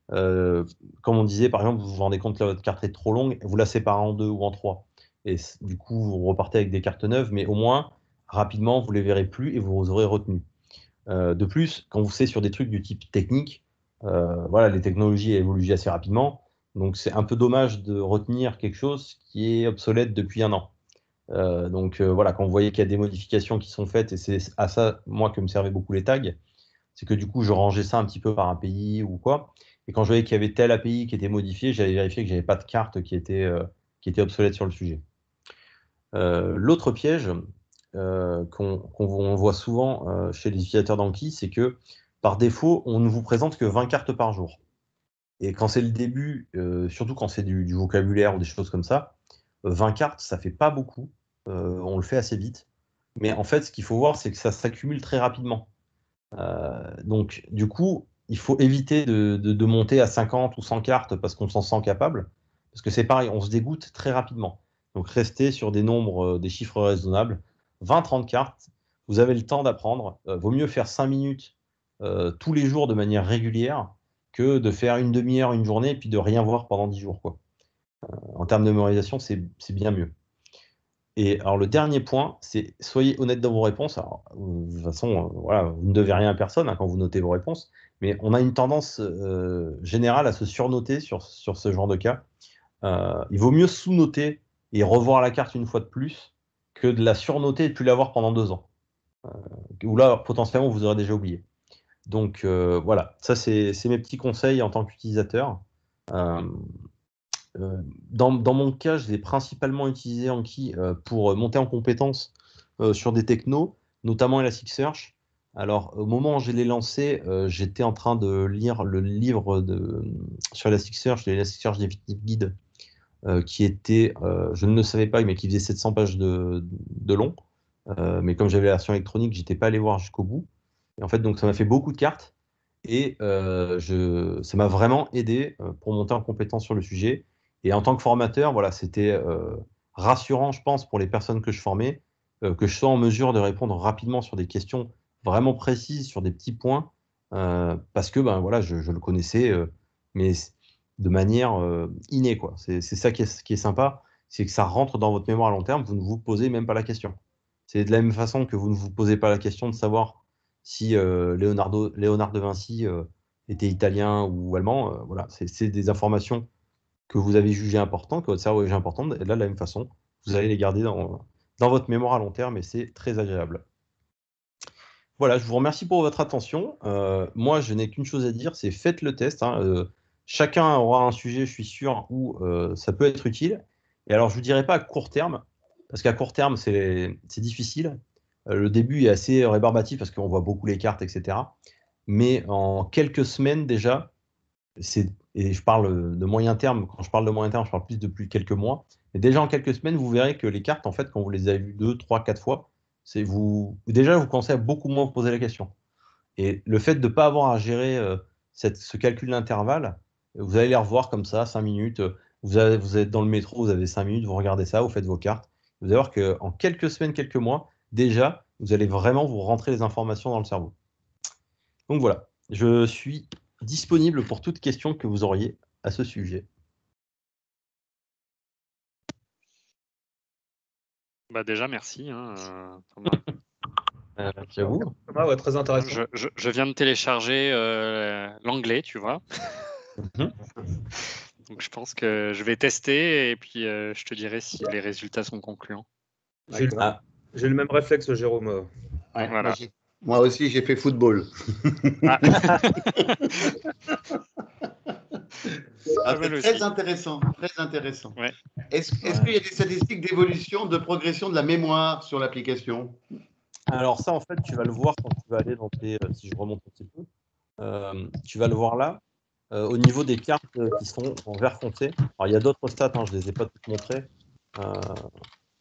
Comme on disait, par exemple, vous vous rendez compte que votre carte est trop longue, vous la séparez en deux ou en trois. Et du coup, vous repartez avec des cartes neuves, mais au moins, rapidement, vous ne les verrez plus et vous aurez retenu. De plus, quand vous savez sur des trucs du type technique, voilà, les technologies évoluent assez rapidement. Donc, c'est un peu dommage de retenir quelque chose qui est obsolète depuis un an. Voilà, quand vous voyez qu'il y a des modifications qui sont faites, et c'est à ça, moi, que me servaient beaucoup les tags, c'est que du coup, je rangeais ça un petit peu par API ou quoi. Et quand je voyais qu'il y avait tel API qui était modifié, j'allais vérifier que j'avais pas de carte qui était obsolète sur le sujet. L'autre piège qu'on voit souvent chez les utilisateurs d'Anki, c'est que par défaut, on ne vous présente que 20 cartes par jour. Et quand c'est le début, surtout quand c'est du vocabulaire ou des choses comme ça, 20 cartes, ça fait pas beaucoup. On le fait assez vite. Mais en fait, ce qu'il faut voir, c'est que ça s'accumule très rapidement. Donc, du coup, il faut éviter de monter à 50 ou 100 cartes parce qu'on s'en sent capable. Parce que c'est pareil, on se dégoûte très rapidement. Donc, restez sur des nombres, des chiffres raisonnables. 20-30 cartes, vous avez le temps d'apprendre. Vaut mieux faire 5 minutes tous les jours de manière régulière que de faire une demi-heure, une journée, et puis de rien voir pendant 10 jours, quoi. En termes de mémorisation, c'est bien mieux. Et alors, le dernier point, c'est soyez honnête dans vos réponses. Alors, de toute façon, voilà, vous ne devez rien à personne, hein, quand vous notez vos réponses, mais on a une tendance générale à se surnoter sur ce genre de cas. Il vaut mieux sous-noter et revoir la carte une fois de plus que de la surnoter et de plus l'avoir pendant 2 ans. Où là, potentiellement, vous aurez déjà oublié. Donc, voilà, ça, c'est mes petits conseils en tant qu'utilisateur. Euh, dans mon cas, je l'ai principalement utilisé Anki pour monter en compétences sur des technos, notamment Elasticsearch. Alors, au moment où je l'ai lancé, j'étais en train de lire le livre sur Elasticsearch, l'Elasticsearch Definitive Guide, qui était, je ne le savais pas, mais qui faisait 700 pages de long. Mais comme j'avais la version électronique, j'étais pas allé voir jusqu'au bout. Et en fait, donc, ça m'a fait beaucoup de cartes et ça m'a vraiment aidé pour monter en compétence sur le sujet. Et en tant que formateur, voilà, c'était rassurant, je pense, pour les personnes que je formais, que je sois en mesure de répondre rapidement sur des questions vraiment précises, sur des petits points, parce que ben, voilà, je le connaissais, mais de manière innée, quoi. C'est ça qui est sympa, c'est que ça rentre dans votre mémoire à long terme, vous ne vous posez même pas la question. C'est de la même façon que vous ne vous posez pas la question de savoir si Léonard de Vinci était italien ou allemand. Voilà, c'est des informations que vous avez jugées importantes, que votre cerveau a jugé importantes, et là, de la même façon, vous allez les garder dans votre mémoire à long terme, et c'est très agréable. Voilà, je vous remercie pour votre attention. Moi, je n'ai qu'une chose à dire, c'est faites le test, hein. Chacun aura un sujet, je suis sûr, où ça peut être utile. Et alors, je ne vous dirai pas à court terme, parce qu'à court terme, c'est difficile. Le début est assez rébarbatif parce qu'on voit beaucoup les cartes, etc. Mais en quelques semaines déjà, et je parle de moyen terme, quand je parle de moyen terme, je parle plus depuis quelques mois. Mais déjà en quelques semaines, vous verrez que les cartes, en fait, quand vous les avez vues 2, 3, 4 fois, déjà, vous commencez à beaucoup moins vous poser la question. Et le fait de ne pas avoir à gérer ce calcul d'intervalle, vous allez les revoir comme ça, 5 minutes. Vous êtes dans le métro, vous avez 5 minutes, vous regardez ça, vous faites vos cartes. Vous allez voir qu'en quelques semaines, quelques mois, déjà, vous allez vraiment vous rentrer les informations dans le cerveau. Donc voilà, je suis disponible pour toute question que vous auriez à ce sujet. Déjà, merci, Thomas. Merci à vous. Thomas, très intéressant. Je viens de télécharger l'anglais, tu vois. Donc je pense que je vais tester et puis je te dirai si les résultats sont concluants. J'ai le même réflexe, Jérôme. Ouais, Voilà. moi aussi, j'ai fait football. C'est très intéressant, très intéressant. Ouais. Est-ce qu'il y a des statistiques d'évolution, de progression de la mémoire sur l'application? Alors ça, en fait, tu vas le voir quand tu vas aller dans tes... si je remonte un petit peu, tu vas le voir là, au niveau des cartes qui sont en vert foncé. Alors, il y a d'autres stats, je ne les ai pas toutes montrées.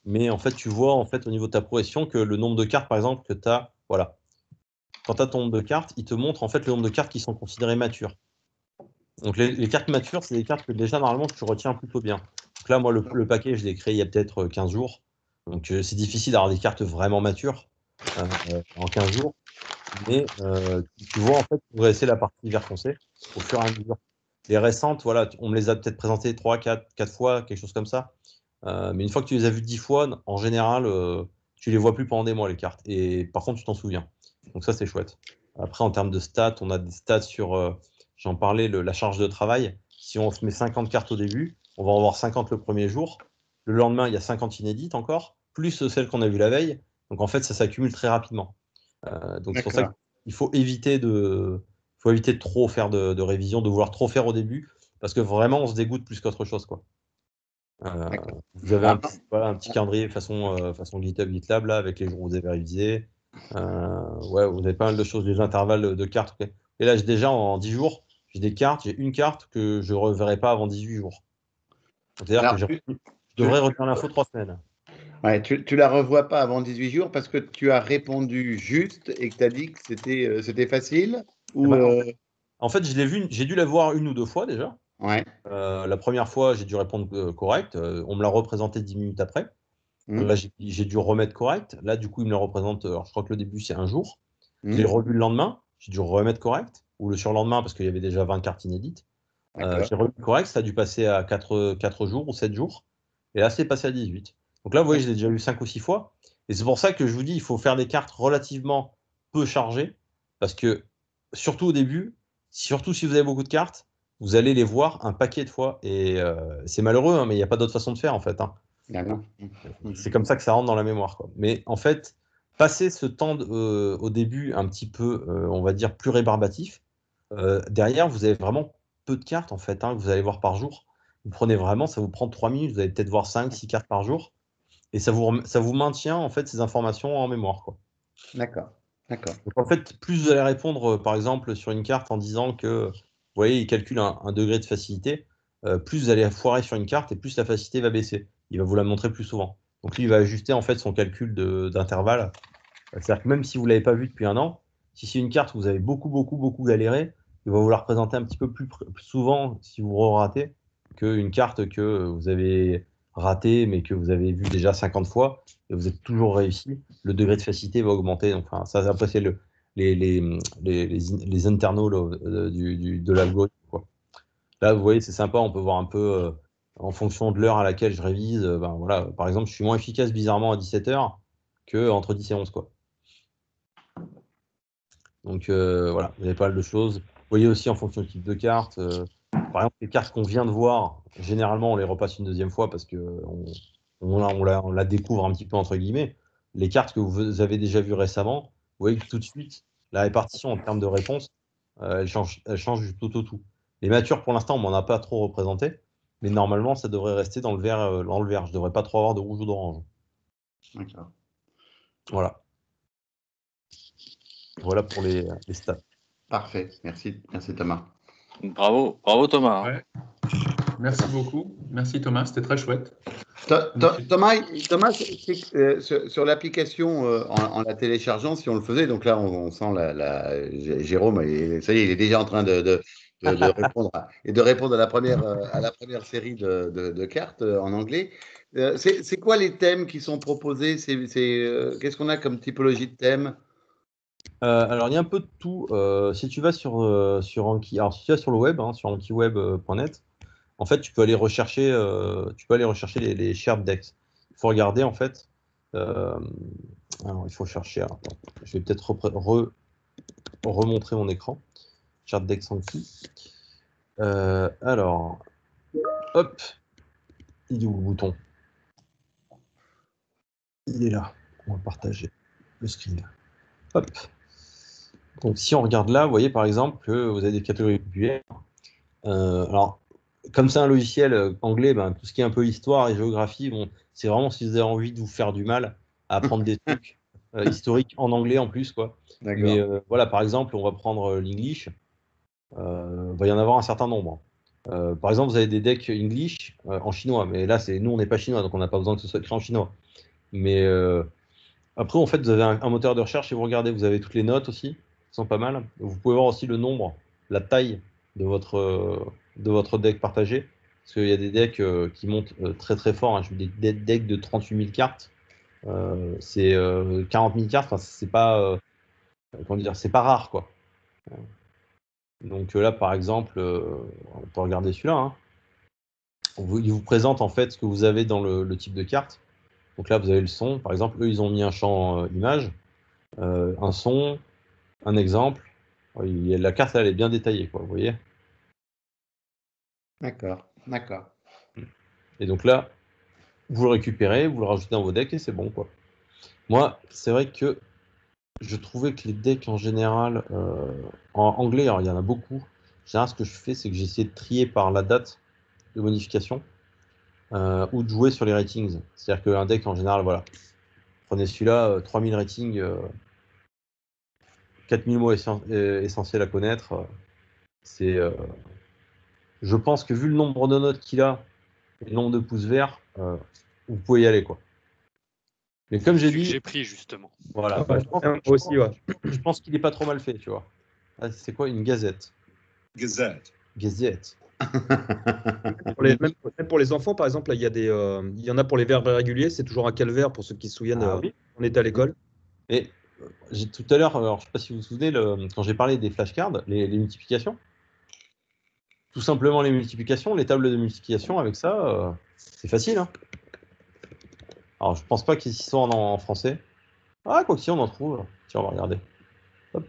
Mais en fait, tu vois en fait, au niveau de ta progression que le nombre de cartes, par exemple, que tu as... Voilà. Quand tu as ton nombre de cartes, il te montre en fait le nombre de cartes qui sont considérées matures. Donc les cartes matures, c'est des cartes que déjà, normalement, tu retiens plutôt bien. Donc là, moi, le paquet, je l'ai créé il y a peut-être 15 jours. Donc c'est difficile d'avoir des cartes vraiment matures en 15 jours. Mais tu vois, en fait, progresser la partie vert foncé au fur et à mesure. Les récentes, voilà, on me les a peut-être présentées 3, 4 fois, quelque chose comme ça. Mais une fois que tu les as vues 10 fois, en général, tu les vois plus pendant des mois, les cartes. Et par contre, tu t'en souviens. Donc ça, c'est chouette. Après, en termes de stats, on a des stats sur, j'en parlais, la charge de travail. Si on se met 50 cartes au début, on va en avoir 50 le premier jour. Le lendemain, il y a 50 inédites encore, plus celles qu'on a vues la veille. Donc en fait, ça s'accumule très rapidement. Donc c'est pour ça qu'il faut éviter de trop faire de révision, de vouloir trop faire au début, parce que vraiment, on se dégoûte plus qu'autre chose, quoi. Vous avez un petit calendrier façon GitHub, GitLab là, avec les jours où vous avez révisé. Vous avez pas mal de choses, des intervalles de cartes. Okay. Et là, déjà en 10 jours, j'ai une carte que je ne reverrai pas avant 18 jours. C'est-à-dire que je devrais retenir l'info 3 semaines. Ouais, tu la revois pas avant 18 jours parce que tu as répondu juste et que tu as dit que c'était facile ou En fait, j'ai dû la voir une ou deux fois déjà. Ouais. La première fois, j'ai dû répondre correct. On me l'a représenté 10 minutes après. Là, j'ai dû remettre correct. Là, du coup, il me le représente. Alors, je crois que le début, c'est un jour. Je l'ai revu le lendemain. J'ai dû remettre correct. Ou le surlendemain, parce qu'il y avait déjà 20 cartes inédites. J'ai revu correct. Ça a dû passer à 4 jours ou 7 jours. Et là, c'est passé à 18. Donc là, vous voyez, je l'ai déjà eu 5 ou 6 fois. Et c'est pour ça que je vous dis, il faut faire des cartes relativement peu chargées. Parce que, surtout au début, surtout si vous avez beaucoup de cartes, vous allez les voir un paquet de fois. Et c'est malheureux, mais il n'y a pas d'autre façon de faire, en fait. C'est comme ça que ça rentre dans la mémoire, quoi. Mais en fait, passer ce temps au début un petit peu, on va dire, plus rébarbatif, derrière, vous avez vraiment peu de cartes, en fait, que vous allez voir par jour. Vous prenez vraiment, ça vous prend 3 minutes, vous allez peut-être voir 5, 6 cartes par jour. Et ça vous maintient, en fait, ces informations en mémoire, quoi. D'accord. Donc, en fait, plus vous allez répondre, par exemple, sur une carte en disant que, vous voyez, il calcule un degré de facilité, plus vous allez foirer sur une carte et plus la facilité va baisser. Il va vous la montrer plus souvent. Donc lui, il va ajuster en fait son calcul d'intervalle. C'est-à-dire que même si vous ne l'avez pas vu depuis un an, si c'est une carte où vous avez beaucoup galéré, il va vous la représenter un petit peu plus souvent si vous ratez qu'une carte que vous avez ratée mais que vous avez vue déjà 50 fois et vous êtes toujours réussi. Le degré de facilité va augmenter. Donc, enfin, ça, après, c'est les internals de l'algorithme, quoi. Là, vous voyez, c'est sympa, on peut voir un peu en fonction de l'heure à laquelle je révise. Voilà. Par exemple, je suis moins efficace bizarrement à 17h qu'entre 10 et 11, quoi. Donc voilà, vous avez pas mal de choses. Vous voyez aussi en fonction du type de carte. Par exemple, les cartes qu'on vient de voir, généralement, on les repasse une deuxième fois parce qu'on la découvre un petit peu entre guillemets. Les cartes que vous avez déjà vues récemment, vous voyez que tout de suite, la répartition en termes de réponse, elle change du tout au tout. Les matures, pour l'instant, on m'en a pas trop représenté, mais normalement, ça devrait rester dans le vert. Je ne devrais pas trop avoir de rouge ou d'orange. D'accord. Voilà. Voilà pour les stats. Parfait. Merci Thomas. Bravo Thomas. Ouais. Merci beaucoup. Merci Thomas, c'était très chouette. Thomas, sur l'application, en la téléchargeant, si on le faisait, donc là, on sent Jérôme, ça y est, il est déjà en train de répondre à la première série de cartes en anglais. C'est quoi les thèmes qui sont proposés? Qu'est-ce qu'on a comme typologie de thèmes? Alors, il y a un peu de tout. Si tu vas sur Anki, alors si tu vas sur le web, hein, sur ankiweb.net, en fait, tu peux aller rechercher les shared decks. Il faut regarder, en fait. Alors, il faut chercher. Alors, attends, je vais peut-être remontrer mon écran. Shared decks Anki. Alors, hop, il est où le bouton? Il est là. On va partager le screen. Hop. Donc, si on regarde là, vous voyez par exemple que vous avez des catégories populaires. Alors, comme c'est un logiciel anglais, ben, tout ce qui est un peu histoire et géographie, bon, c'est vraiment si vous avez envie de vous faire du mal à apprendre des trucs historiques en anglais en plus, quoi. Mais voilà, par exemple, on va prendre l'English. Il va y en avoir un certain nombre. Par exemple, vous avez des decks English en chinois, mais là, nous, on n'est pas chinois, donc on n'a pas besoin que ce soit écrit en chinois. Mais après, en fait, vous avez un moteur de recherche et vous regardez, vous avez toutes les notes aussi, qui sont pas mal. Vous pouvez voir aussi le nombre, la taille de votre deck partagé. Parce qu'il y a des decks qui montent très très fort, hein. Je veux des decks de 38 000 cartes. C'est 40 000 cartes, enfin, c'est pas, comment dire, c'est pas rare, quoi. Donc là, par exemple, on peut regarder celui-là, hein. Il vous présente en fait ce que vous avez dans le type de carte. Donc là, vous avez le son. Par exemple, eux, ils ont mis un champ image, un son, un exemple. La carte, elle est bien détaillée, quoi, vous voyez. D'accord. Et donc là, vous le récupérez, vous le rajoutez dans vos decks et c'est bon, quoi. Moi, c'est vrai que je trouvais que les decks en général, en anglais, alors il y en a beaucoup. En général, ce que je fais, c'est que j'essaie de trier par la date de modification ou de jouer sur les ratings. C'est-à-dire qu'un deck, en général, voilà. Prenez celui-là, 3000 ratings, 4000 mots essentiels à connaître. C'est, je pense que vu le nombre de notes qu'il a et le nombre de pouces verts, vous pouvez y aller, quoi. Mais comme j'ai dit, j'ai pris justement. Voilà. Ouais, Je pense qu'il n'est pas trop mal fait, tu vois. Ah, c'est quoi une gazette? Gazette. Gazette. Même pour les enfants, par exemple, là, il y en a pour les verbes irréguliers, c'est toujours un calvaire pour ceux qui se souviennent. Ah oui. On était à l'école. Et tout à l'heure, alors, je ne sais pas si vous vous souvenez, quand j'ai parlé des flashcards, les multiplications, tout simplement les multiplications, les tables de multiplication, avec ça, c'est facile, hein. Alors, je pense pas qu'ils y sont en français. Ah, quoi que si, on en trouve. Tiens, on va regarder. Hop.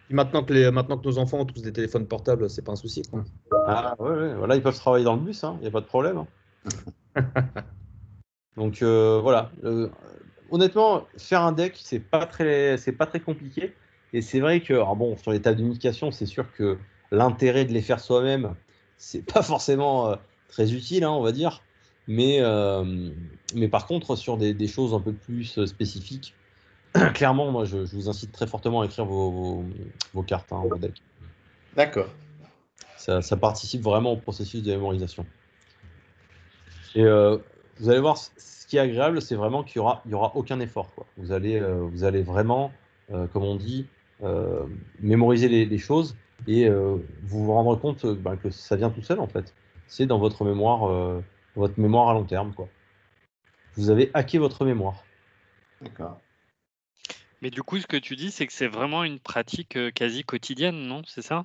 Et maintenant que nos enfants ont tous des téléphones portables, c'est pas un souci, quoi. Ah, ouais, voilà, ils peuvent travailler dans le bus, il n'y a pas de problème, hein. Donc, voilà. Honnêtement, faire un deck, c'est pas très compliqué. Et c'est vrai que, alors bon, sur les tables d'unification, c'est sûr que l'intérêt de les faire soi-même, c'est pas forcément très utile, hein, on va dire. Mais par contre, sur des choses un peu plus spécifiques, clairement, moi, je vous incite très fortement à écrire vos cartes, hein, vos decks. D'accord. Ça participe vraiment au processus de mémorisation. Et vous allez voir, ce qui est agréable, c'est vraiment qu'il y aura aucun effort, quoi. Vous allez vraiment, comme on dit, mémoriser les choses et vous vous rendre compte que ça vient tout seul, en fait. C'est dans votre mémoire à long terme, quoi. Vous avez hacké votre mémoire. D'accord. Mais du coup, ce que tu dis, c'est que c'est vraiment une pratique quasi quotidienne, non? C'est ça?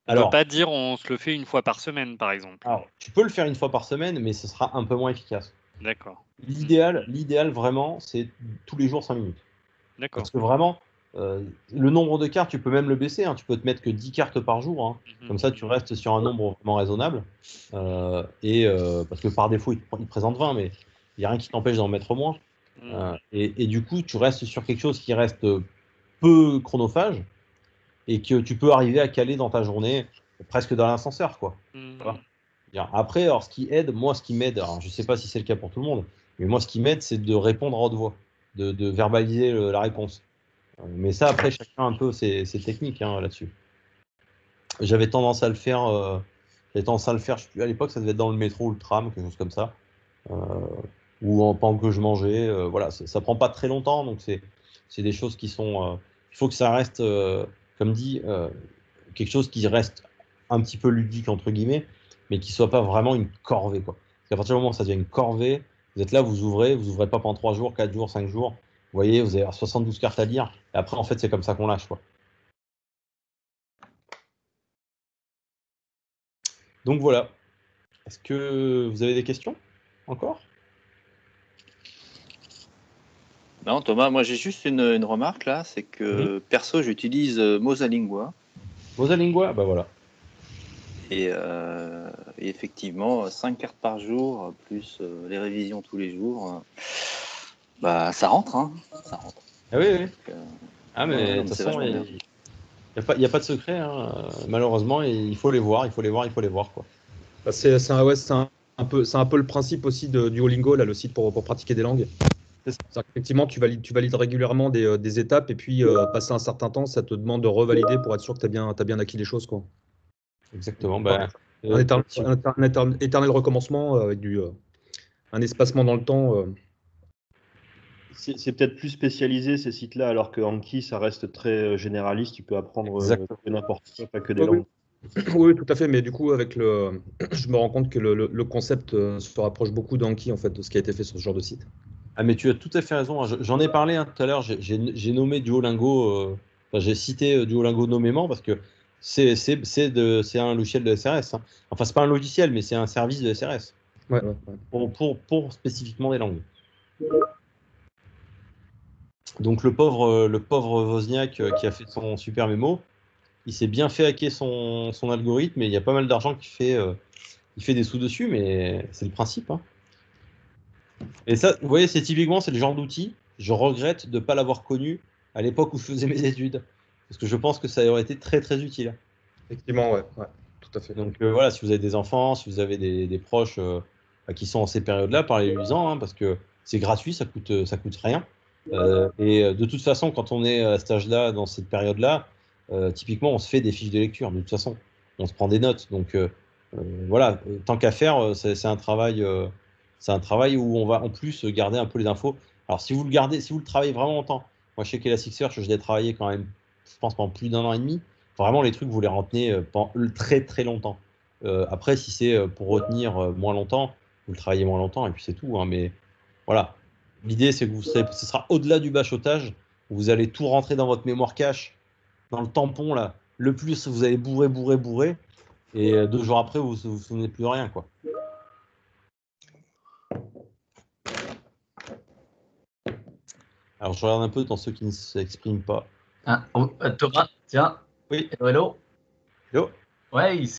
On ne Alors, peut pas dire on se le fait une fois par semaine, par exemple. alors, tu peux le faire une fois par semaine, mais ce sera un peu moins efficace. D'accord. L'idéal vraiment, c'est tous les jours 5 minutes. D'accord. Parce que vraiment, le nombre de cartes, tu peux même le baisser, hein. Tu peux te mettre que 10 cartes par jour, hein. Comme ça, tu restes sur un nombre vraiment raisonnable. Parce que par défaut, il te présente 20, mais il n'y a rien qui t'empêche d'en mettre moins. Et du coup, tu restes sur quelque chose qui reste peu chronophage et que tu peux arriver à caler dans ta journée presque dans l'ascenseur, quoi. Voilà. Après, alors, ce qui m'aide, alors je ne sais pas si c'est le cas pour tout le monde, mais moi, ce qui m'aide, c'est de répondre à haute voix, de verbaliser la réponse. Mais ça, après, chacun a un peu ses techniques, hein, là-dessus. J'avais tendance à le faire, je sais plus, à l'époque, ça devait être dans le métro ou le tram, quelque chose comme ça, ou pendant que je mangeais. Voilà, ça prend pas très longtemps, donc c'est des choses qui sont. Il faut que ça reste, comme dit, quelque chose qui reste un petit peu ludique, entre guillemets, mais qui soit pas vraiment une corvée, quoi. Parce qu'à partir du moment où ça devient une corvée, vous êtes là, vous ouvrez pas pendant 3 jours, 4 jours, 5 jours. Vous voyez, vous avez 72 cartes à lire, et après, en fait, c'est comme ça qu'on lâche, quoi. Donc voilà. Est-ce que vous avez des questions encore? Non, Thomas, moi j'ai juste une remarque là, c'est que perso j'utilise Mosalingua Mosalingua, bah voilà. et effectivement 5 cartes par jour plus les révisions tous les jours, bah ça rentre, hein, ça rentre. Ah oui, oui. Donc, Ah mais ouais, de non, toute c'est façon, vachement bien. il n'y a pas de secret, hein. Malheureusement, et il faut les voir, il faut les voir, il faut les voir, quoi. Bah, c'est un peu le principe aussi de Duolingo, là, le site pour pratiquer des langues. C'est ça. C'est-à-dire qu'effectivement, tu valides régulièrement des étapes et puis, passé un certain temps, ça te demande de revalider pour être sûr que tu as bien acquis les choses, quoi. Exactement. Enfin, Bah, un éternel recommencement avec un espacement dans le temps. C'est peut-être plus spécialisé ces sites-là, alors que Anki, ça reste très généraliste. Tu peux apprendre Exactement. n'importe quoi, pas que des Oui, langues. oui, tout à fait. Mais du coup, je me rends compte que le concept se rapproche beaucoup d'Anki, en fait, de ce qui a été fait sur ce genre de site. Ah mais tu as tout à fait raison. J'en ai parlé tout à l'heure. J'ai nommé Duolingo. Enfin, j'ai cité Duolingo nommément parce que c'est un logiciel de SRS, hein. Enfin, c'est pas un logiciel, mais c'est un service de SRS Ouais. pour spécifiquement des langues. Donc le pauvre Wozniak qui a fait son super mémo, il s'est bien fait hacker son algorithme et il y a pas mal d'argent il fait des sous dessus, mais c'est le principe, hein. Et ça, vous voyez, c'est le genre d'outil, je regrette de ne pas l'avoir connu à l'époque où je faisais mes études. Parce que je pense que ça aurait été très très utile. Effectivement, ouais, tout à fait. Donc voilà, si vous avez des enfants, si vous avez des proches qui sont en ces périodes-là, parlez-lui-en, hein, parce que c'est gratuit, ça coûte rien. De toute façon, quand on est à cet âge-là, dans cette période-là, typiquement, on se fait des fiches de lecture. De toute façon, on se prend des notes. Donc voilà, tant qu'à faire, c'est un travail où on va en plus garder un peu les infos. Alors si vous le gardez, si vous le travaillez vraiment longtemps, moi je sais qu'Elasticsearch, je l'ai travaillé quand même, je pense pendant plus d'un an et demi. Vraiment, les trucs, vous les retenez pendant très très longtemps. Après, si c'est pour retenir moins longtemps, vous le travaillez moins longtemps et puis c'est tout, hein. Mais voilà, l'idée c'est que ce sera au-delà du bachotage. Vous allez tout rentrer dans votre mémoire cache, dans le tampon là. Le plus, vous allez bourrer. Et 2 jours après, vous vous souvenez plus de rien, quoi. Alors, je regarde un peu dans ceux qui ne s'expriment pas. Thomas, tiens. Oui. Hello. Hello. Ouais,